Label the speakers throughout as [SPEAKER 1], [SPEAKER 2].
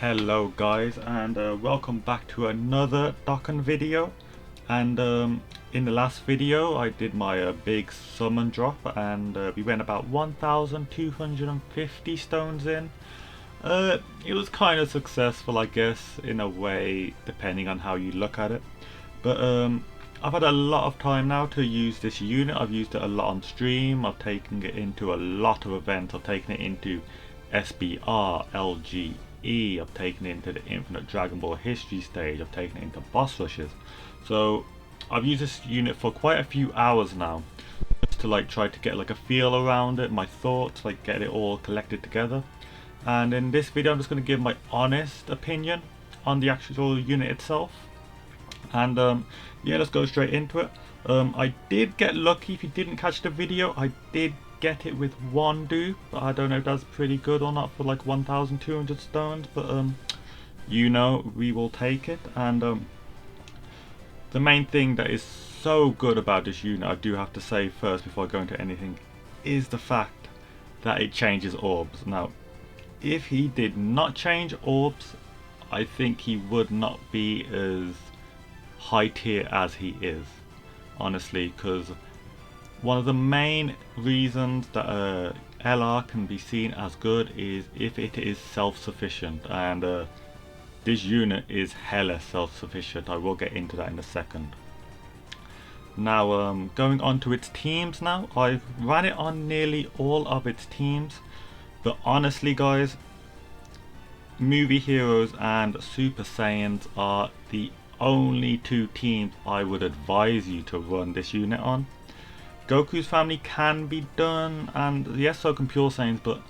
[SPEAKER 1] Hello guys, and welcome back to another Dokkan video. And in the last video I did my big summon drop, and we went about 1250 stones in. It was kind of successful, I guess, in a way, depending on how you look at it. But I've had a lot of time now to use this unit. I've used it a lot on stream. I've taken it into a lot of events. I've taken it into SBR, LGE. I've taken it into the Infinite Dragon Ball History stage. I've taken it into boss rushes. So I've used this unit for quite a few hours now, just to like try to get like a feel around it, my thoughts, like get it all collected together. And in this video I'm just going to give my honest opinion on the actual unit itself. And yeah, let's go straight into it. I did get lucky. If you didn't catch the video, I did get it with one dupe. I don't know if that's pretty good or not for like 1200 stones, but you know, we will take it. And the main thing that is so good about this unit, I do have to say first before I go into anything, is the fact that it changes orbs. Now if he did not change orbs, I think he would not be as high tier as he is, honestly, because one of the main reasons that LR can be seen as good is if it is self-sufficient, and this unit is hella self-sufficient. I will get into that in a second. Now going on to its teams now. I've ran it on nearly all of its teams, but honestly guys, Movie Heroes and Super Saiyans are the only two teams I would advise you to run this unit on. Goku's family can be done, and yes, so can Pure Saiyans, but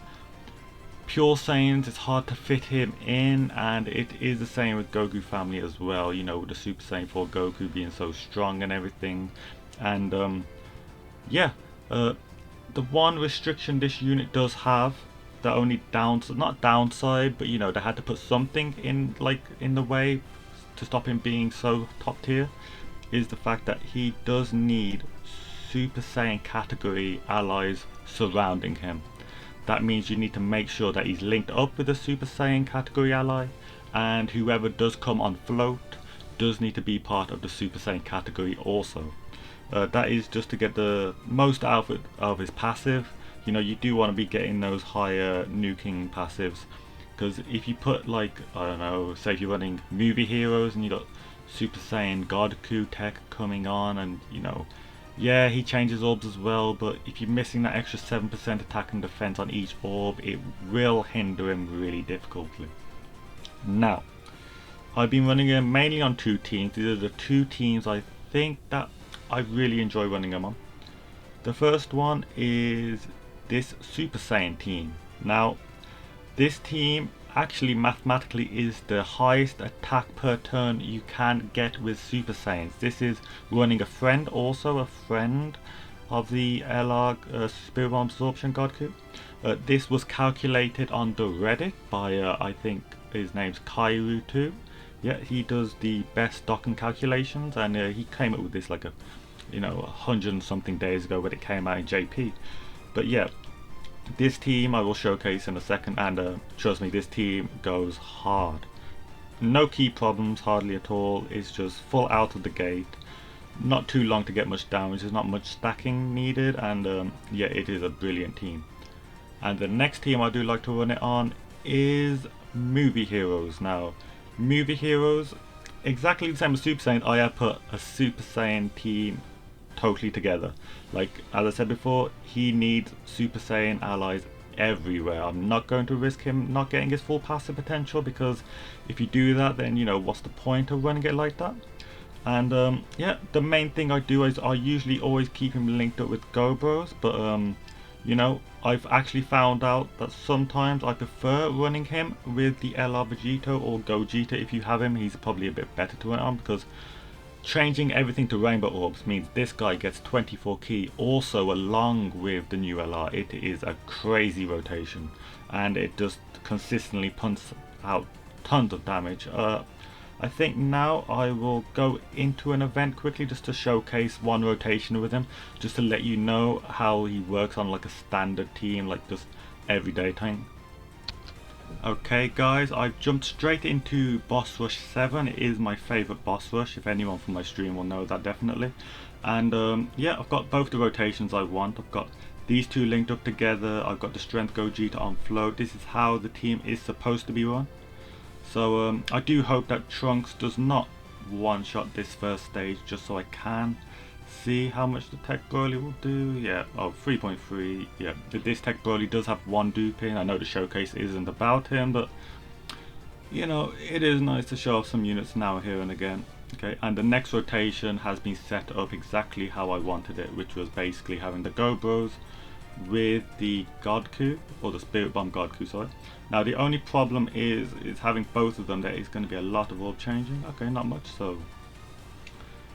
[SPEAKER 1] Pure Saiyans, it's hard to fit him in, and it is the same with Goku family as well, you know, with the Super Saiyan 4 Goku being so strong and everything. And yeah, the one restriction this unit does have, the only not downside, but you know, they had to put something in, like, in the way to stop him being so top tier, is the fact that he does need Super Saiyan category allies surrounding him. That means you need to make sure that he's linked up with a Super Saiyan category ally, and whoever does come on float does need to be part of the Super Saiyan category also. That is just to get the most out of his passive. You know, you do want to be getting those higher nuking passives, because if you put, like, I don't know, say if you're running Movie Heroes and you got Super Saiyan GOKU tech coming on, and you know, yeah, he changes orbs as well, but if you're missing that extra 7% attack and defense on each orb, it will hinder him really difficultly. Now, I've been running him mainly on two teams. These are the two teams I think that I really enjoy running him on. The first one is this Super Saiyan team. Now, this team actually mathematically is the highest attack per turn you can get with Super Saiyans. This is running a friend, also a friend of the LR Spirit Bomb Absorption Goku. This was calculated on the Reddit by I think his name's Kairu2. Yeah, he does the best Dokkan calculations, and he came up with this like a, you know, 100 and something days ago when it came out in JP. But yeah, this team I will showcase in a second, and trust me, this team goes hard. No key problems, hardly at all. It's just full out of the gate. Not too long to get much damage. There's not much stacking needed, and yeah, it is a brilliant team. And the next team I do like to run it on is Movie Heroes. Now, Movie Heroes, exactly the same as Super Saiyan, I have put a Super Saiyan team totally together. Like, as I said before, he needs Super Saiyan allies everywhere. I'm not going to risk him not getting his full passive potential, because if you do that, then you know, what's the point of running it like that? And yeah, the main thing I do is I usually always keep him linked up with Gobros, but you know, I've actually found out that sometimes I prefer running him with the LR Vegito or Gogeta. If you have him, he's probably a bit better to run on, because changing everything to rainbow orbs means this guy gets 24 key also along with the new LR. It is a crazy rotation, and it just consistently pumps out tons of damage. I think now I will go into an event quickly just to showcase one rotation with him, just to let you know how he works on like a standard team, like just everyday time. Okay guys, I've jumped straight into Boss Rush 7. It is my favourite boss rush, if anyone from my stream will know that definitely. And yeah, I've got both the rotations I want. I've got these two linked up together. I've got the Strength Gogeta on float. This is how the team is supposed to be run. So I do hope that Trunks does not one-shot this first stage, just so I can see how much the Tech Broly will do. Yeah, oh, 3.3. Yeah, this Tech Broly does have one dupe in. I know the showcase isn't about him, but you know, it is nice to show off some units now, here and again. Okay, and the next rotation has been set up exactly how I wanted it, which was basically having the Gobros with the GOKU, or the Spirit Bomb GOKU, sorry. Now the only problem is having both of them, there is going to be a lot of orb changing. Okay, not much. So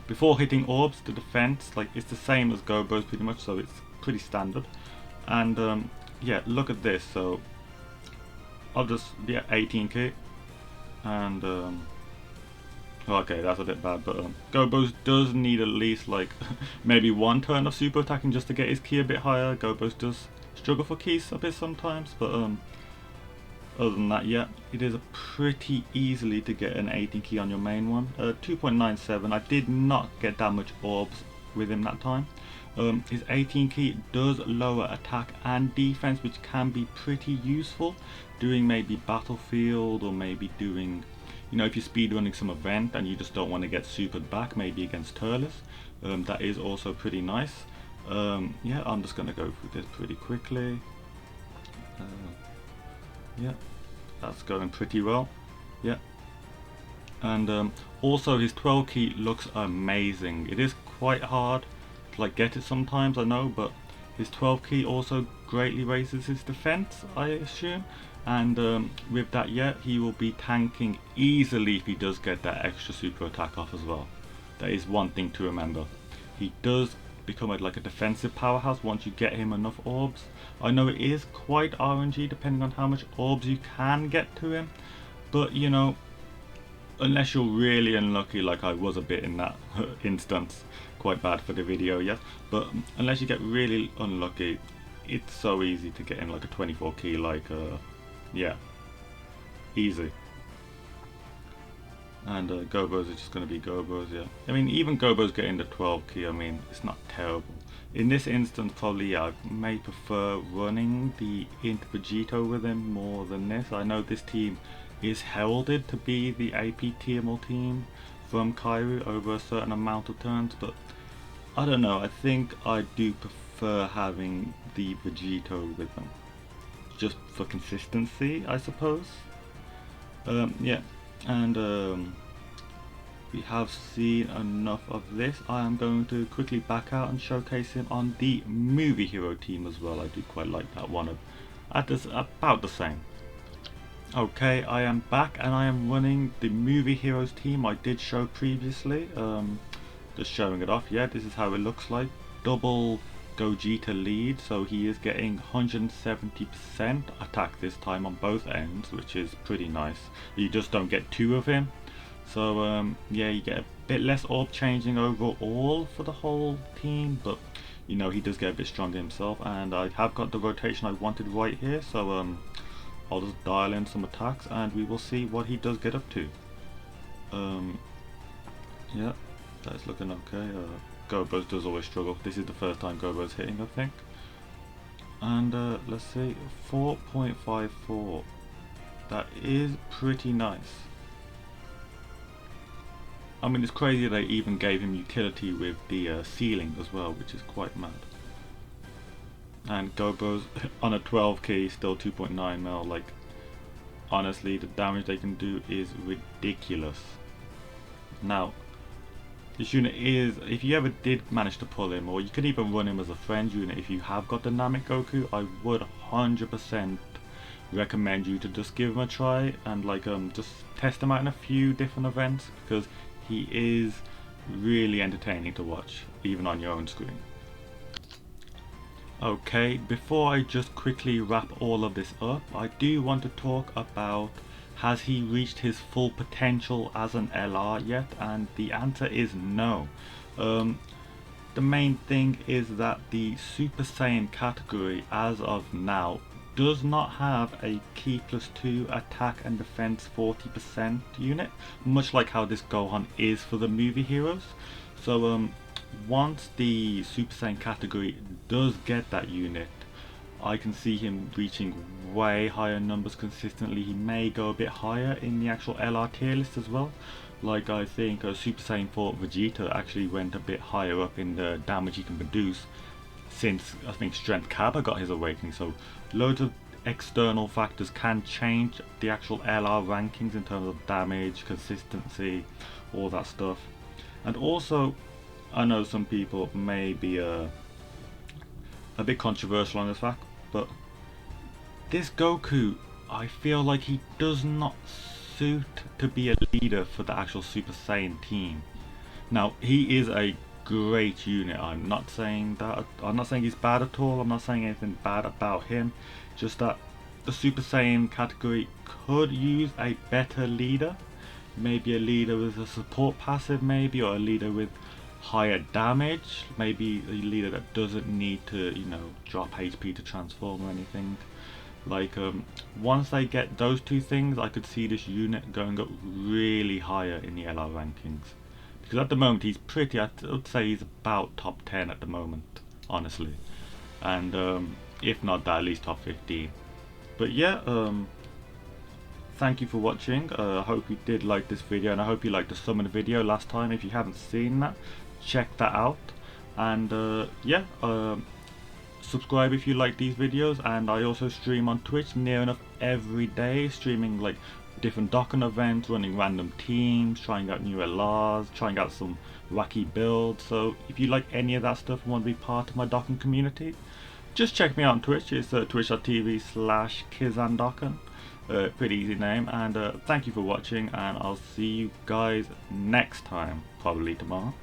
[SPEAKER 1] before hitting orbs, the defense, like, it's the same as Gobos pretty much, so it's pretty standard. And yeah, look at this. So I'll just, yeah, 18 key, and okay, that's a bit bad, but Gobos does need at least like maybe one turn of super attacking just to get his key a bit higher. Gobos does struggle for keys a bit sometimes, but other than that, yeah, it is pretty easily to get an 18 key on your main one. 2.97. I did not get that much orbs with him that time. His 18 key does lower attack and defense, which can be pretty useful doing maybe battlefield, or maybe doing, you know, if you're speedrunning some event and you just don't want to get supered back, maybe against Turles. That is also pretty nice. Yeah, I'm just going to go through this pretty quickly. Yeah, that's going pretty well. Yeah, and also his 12 key looks amazing. It is quite hard to like get it sometimes, I know, but his 12 key also greatly raises his defense, I assume. And with that, yeah, he will be tanking easily if he does get that extra super attack off as well. That is one thing to remember. He does become like a defensive powerhouse once you get him enough orbs. I know it is quite RNG depending on how much orbs you can get to him, but you know, unless you're really unlucky, like I was a bit in that instance, quite bad for the video, yes, but unless you get really unlucky, it's so easy to get in like a 24 key, like yeah, easy. And Gobos are just going to be Gobos, yeah. I mean, even Gobos getting the 12 key, I mean, it's not terrible. In this instance, probably, yeah, I may prefer running the Int Vegito with him more than this. I know this team is heralded to be the AP TML team from Kairu over a certain amount of turns, but I don't know, I think I do prefer having the Vegito with them. Just for consistency, I suppose. Yeah. And we have seen enough of this. I am going to quickly back out and showcase him on the movie hero team as well. I do quite like that one. About the same. Okay, I am back and I am running the movie heroes team I did show previously. Just showing it off. Yeah, this is how it looks like. Double Gogeta lead, so he is getting 170% attack this time on both ends, which is pretty nice. You just don't get two of him, so yeah, you get a bit less orb changing overall for the whole team, but you know, he does get a bit stronger himself. And I have got the rotation I wanted right here, so I'll just dial in some attacks and we will see what he does get up to. Yeah, that's looking okay. Gobos does always struggle. This is the first time Gobo's hitting, I think. And let's see, 4.54. That is pretty nice. I mean, it's crazy they even gave him utility with the ceiling as well, which is quite mad. And Gobo's on a 12 key, still 2.9 mil. Like, honestly, the damage they can do is ridiculous. Now, this unit is, if you ever did manage to pull him, or you could even run him as a friend unit if you have got Dynamic Goku, I would 100% recommend you to just give him a try and like just test him out in a few different events, because he is really entertaining to watch, even on your own screen. Okay, before I just quickly wrap all of this up, I do want to talk about, has he reached his full potential as an LR yet? And the answer is no. The main thing is that the Super Saiyan category as of now does not have a Ki +2 attack and defense 40% unit, much like how this Gohan is for the movie heroes. So once the Super Saiyan category does get that unit, I can see him reaching way higher numbers consistently. He may go a bit higher in the actual LR tier list as well. Like I think Super Saiyan 4 Vegeta actually went a bit higher up in the damage he can produce, since I think Strength Kappa got his awakening. So loads of external factors can change the actual LR rankings in terms of damage, consistency, all that stuff. And also, I know some people may be a bit controversial on this fact, but this Goku, I feel like he does not suit to be a leader for the actual Super Saiyan team. Now, he is a great unit. I'm not saying he's bad at all. I'm not saying anything bad about him. Just that the Super Saiyan category could use a better leader. Maybe a leader with a support passive, maybe, or a leader with higher damage. Maybe a leader that doesn't need to, you know, drop HP to transform or anything. Like once they get those two things, I could see this unit going up really higher in the LR rankings. Because at the moment he's pretty, I would say he's about top 10 at the moment, honestly. And if not that, at least top 15. But yeah, thank you for watching. I hope you did like this video, and I hope you liked the summon video last time. If you haven't seen that, check that out. And yeah, subscribe if you like these videos. And I also stream on Twitch near enough every day, streaming like different Dokkan events, running random teams, trying out new LRs, trying out some wacky builds. So if you like any of that stuff and want to be part of my Dokkan community, just check me out on Twitch. It's twitch.tv/KizanDokkan. Pretty easy name. And thank you for watching, and I'll see you guys next time, probably tomorrow.